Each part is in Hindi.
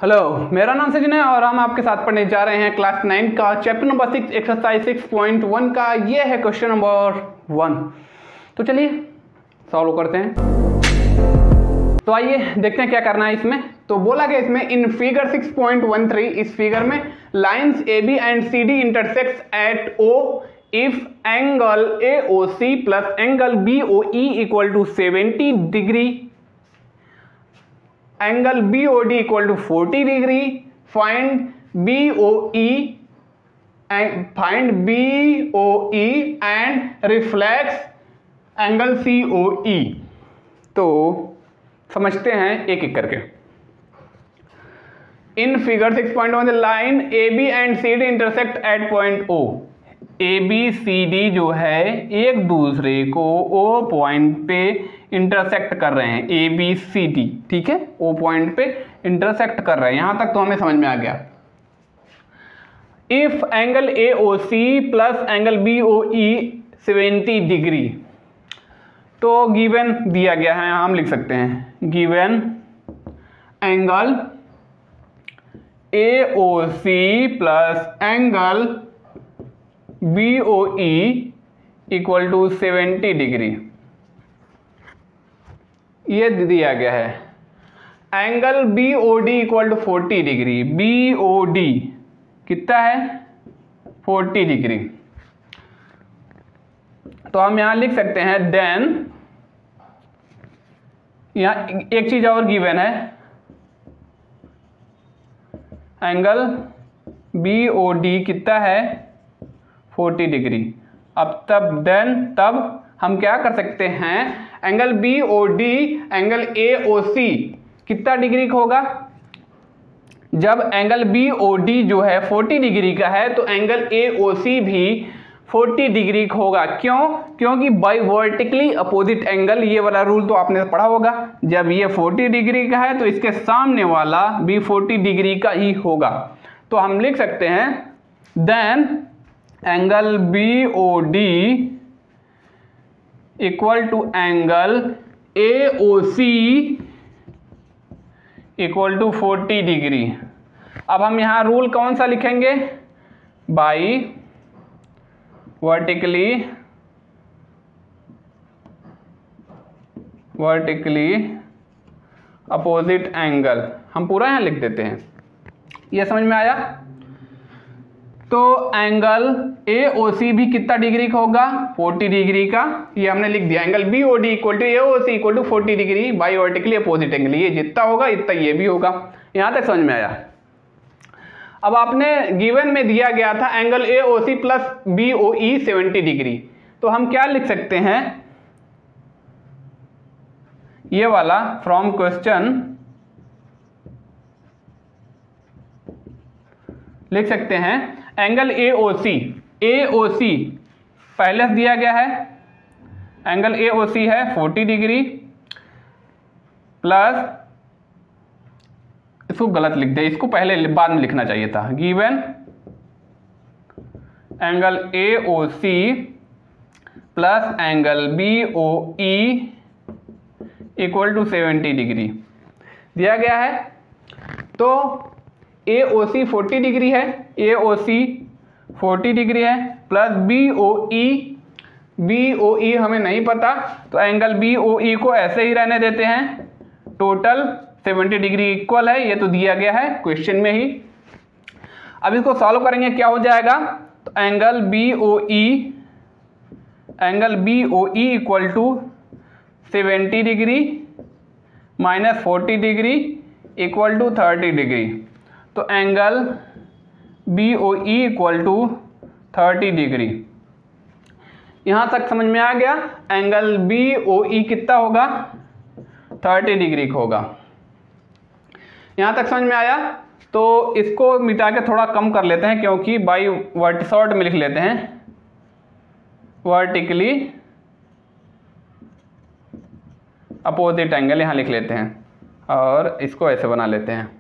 हेलो, मेरा नाम सचिन है और हम आपके साथ पढ़ने जा रहे हैं क्लास 9 का चैप्टर नंबर 6 एक्सरसाइज 6.1 का। ये है क्वेश्चन नंबर 1। तो चलिए सॉल्व करते हैं। तो आइए देखते हैं क्या करना है इसमें। तो बोला गया इसमें इन फिगर 6.13 इस फिगर में lines A B and C D intersects at O if angle AOC plus angle BOE equal to 70 degree, angle BOD equal to 40 degree, find BOE and reflex angle COE। तो समझते हैं एक एक करके। In figure 6.1 line AB and CD intersect at point O। ABCD जो है एक दूसरे को O पॉइंट पे इंटरसेक्ट कर रहे हैं। ABCD, ठीक है, O पॉइंट पे इंटरसेक्ट कर रहे हैं। यहां तक तो हमें समझ में आ गया। If angle AOC plus angle BOE 70 degree, तो गिवन दिया गया है, हम लिख सकते हैं given angle AOC plus angle BOE equal to 70 degree, ये दिया गया है। Angle BOD equal to 40 degree, BOD कितना है 40 डिग्री। तो हम यहां लिख सकते हैं देन, यहां एक चीज और गिवन है, एंगल BOD कितना है 40 डिग्री। अब तब हम क्या कर सकते हैं, एंगल BOD एंगल AOC कितना डिग्री का होगा। जब एंगल BOD जो है 40 डिग्री का है तो एंगल AOC भी 40 डिग्री का होगा। क्यों? क्योंकि बाई वर्टिकली अपोजिट एंगल, ये वाला रूल तो आपने पढ़ा होगा। जब ये 40 डिग्री का है तो इसके सामने वाला भी 40 डिग्री का ही होगा। तो हम लिख सकते हैं then angle BOD equal to angle AOC equal to 40 degree. अब हम यहां रूल कौन सा लिखेंगे, बाई वर्टिकली अपोजिट एंगल, हम पूरा यहां लिख देते हैं। ये समझ में आया। तो एंगल AOC भी कितना डिग्री का होगा 40 डिग्री का, ये हमने लिख दिया। Angle BOD equal to AOC equal to 40 degree by vertically opposite angle, ये जितना होगा इतना ये भी होगा। यहां तक समझ में आया। अब आपने गिवन में दिया गया था angle AOC plus BOE 70 degree, तो हम क्या लिख सकते हैं, ये वाला फ्रॉम क्वेश्चन लिख सकते हैं एंगल AOC पहले से दिया गया है, एंगल AOC है 40 डिग्री प्लस, इसको गलत लिख दिया, इसको पहले बाद में लिखना चाहिए था। Given angle AOC plus angle BOE equal to 70 degree दिया गया है। तो AOC 40 डिग्री है, AOC 40 डिग्री है प्लस BOE हमें नहीं पता, तो एंगल BOE को ऐसे ही रहने देते हैं। टोटल 70 डिग्री इक्वल है, ये तो दिया गया है क्वेश्चन में ही। अब इसको सॉल्व करेंगे, क्या हो जाएगा, तो angle BOE equal to 70 degree minus 40 degree equal to 30 degree. तो angle BOE equal to 30 degree. यहां तक समझ में आ गया। एंगल BOE कितना होगा 30 डिग्री का होगा। यहां तक समझ में आया। तो इसको मिटा के थोड़ा कम कर लेते हैं, क्योंकि बाई शॉर्ट में लिख लेते हैं वर्टिकली अपोजिट एंगल, यहां लिख लेते हैं और इसको ऐसे बना लेते हैं।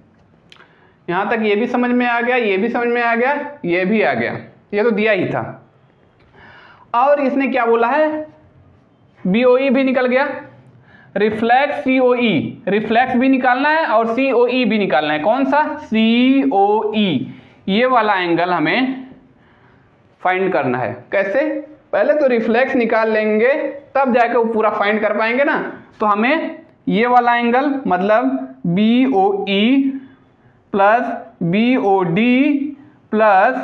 यहां तक ये भी समझ में आ गया, ये भी समझ में आ गया, ये भी आ गया, ये तो दिया ही था। और इसने क्या बोला है, BOE भी निकल गया। रिफ्लेक्स COE, रिफ्लेक्स भी निकालना है और COE भी निकालना है। कौन सा? COE, ये वाला एंगल हमें फाइंड करना है। कैसे? पहले तो रिफ्लेक्स निकाल लेंगे तब जाके वो पूरा फाइंड कर पाएंगे ना। तो हमें ये वाला एंगल मतलब BOE प्लस BOD प्लस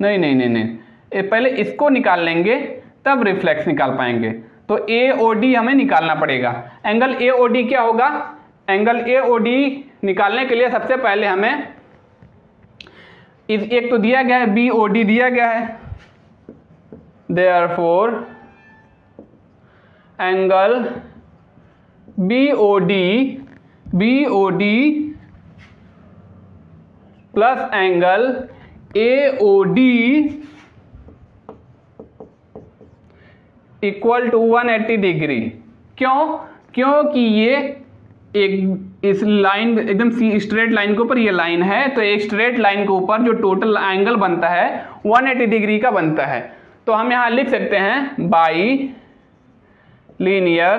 नहीं, पहले इसको निकाल लेंगे तब रिफ्लेक्स निकाल पाएंगे। तो AOD हमें निकालना पड़ेगा। एंगल AOD क्या होगा? एंगल AOD निकालने के लिए सबसे पहले हमें एक तो दिया गया है, BOD दिया गया है, therefore angle BOD plus angle AOD equal to 180 degree. क्यों? क्योंकि ये एक इस लाइन एकदम स्ट्रेट लाइन के ऊपर ये लाइन है, तो एक स्ट्रेट लाइन के ऊपर जो टोटल एंगल बनता है 180 डिग्री का बनता है। तो हम यहाँ लिख सकते हैं बाई लीनियर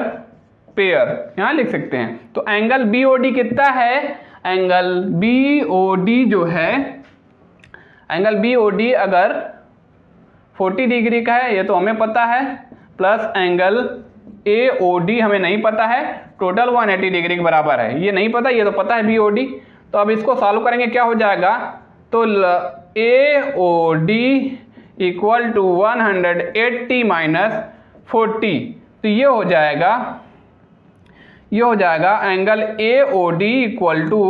पेयर, यहाँ लिख सकते हैं। तो एंगल BOD कितना है? एंगल BOD जो है, एंगल BOD अगर 40 डिग्री का है, ये तो हमें पता है, प्लस एंगल AOD हमें नहीं पता है, टोटल 180 डिग्री के बराबर है। ये नहीं पता, ये तो पता है BOD। तो अब इसको सॉल्व करेंगे, क्या हो जाएगा? तो AOD इक्वल टू 180 माइनस 40, तो ये हो जाएगा एंगल AOD इक्वल टू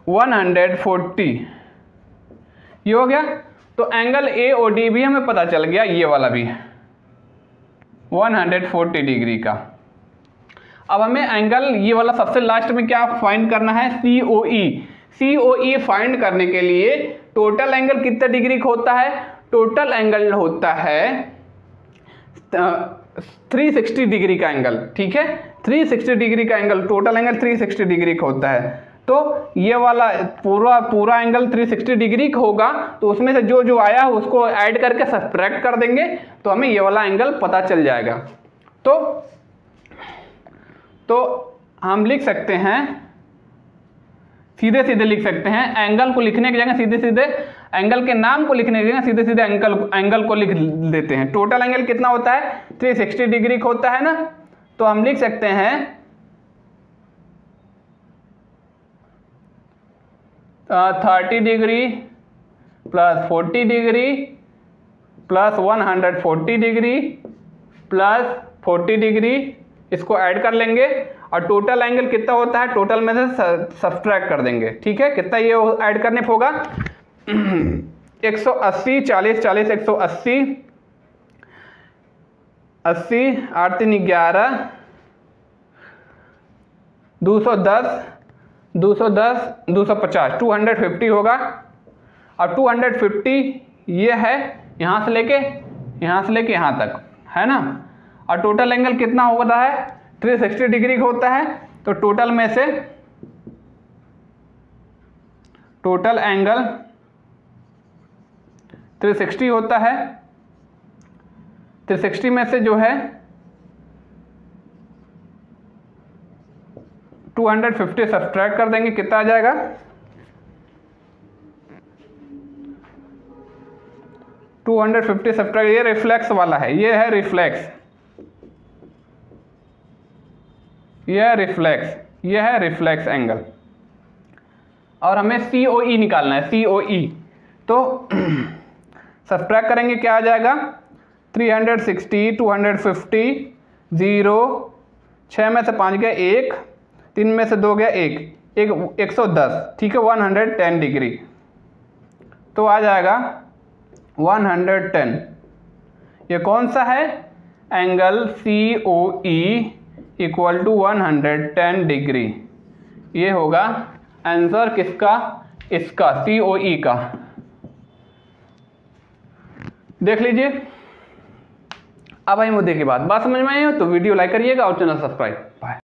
140। ये हो गया। तो एंगल AOD भी हमें पता चल गया, ये वाला भी 140 डिग्री का। अब हमें एंगल ये वाला सबसे लास्ट में क्या फाइंड करना है? COE फाइंड करने के लिए टोटल एंगल कितना डिग्री का होता है? टोटल एंगल होता है 360 डिग्री का एंगल। ठीक है, 360 डिग्री का एंगल, टोटल एंगल 360 डिग्री का होता है। तो ये वाला पूरा एंगल 360 का होगा, तो उसमें से जो आया उसको ऐड करके सब्ट्रैक्ट कर देंगे, तो हमें ये वाला एंगल पता चल जाएगा। तो हम लिख सकते हैं, सीधे लिख सकते हैं, एंगल को लिखने की जगह सीधे एंगल के नाम को लिखने की जगह सीधे एंगल को लिख देते हैं। टोटल एंगल कितना होता है? 360 डिग्री का होता है ना। तो हम लिख सकते हैं 30 degree plus 40 degree plus 140 degree plus 40 degree, इसको ऐड कर लेंगे और टोटल एंगल कितना होता है टोटल में से सब्ट्रैक्ट कर देंगे। ठीक है, कितना ये ऐड करने पे होगा 180, 40 40 180, 80 8 3 11, 210 210 250, 250 होगा। और 250 ये है यहाँ से लेके यहाँ तक, है ना। और टोटल एंगल कितना होता है 360 डिग्री का होता है। तो टोटल में से टोटल एंगल 360 होता है। 360 में से जो है 250 सब्ट्रैक्ट कर देंगे, कितना आ जाएगा 250 सब्ट्रैक्ट। ये रिफ्लेक्स वाला है, ये है रिफ्लेक्स, यह है रिफ्लेक्स एंगल। और हमें COE निकालना है, COE। तो सब्ट्रैक्ट करेंगे, क्या आ जाएगा 360 250 0, 6 में से 5 गया 1, 3 में से 2 गया 1, 110। ठीक है, 110 डिग्री। तो आ जाएगा 110। ये कौन सा है? Angle COE equal to 110 degree. ये होगा आंसर किसका? इसका, COE का। देख लीजिए। अब आई मुद्दे की बात समझ में आई हो तो वीडियो लाइक करिएगा और चैनल सब्सक्राइब। बाय।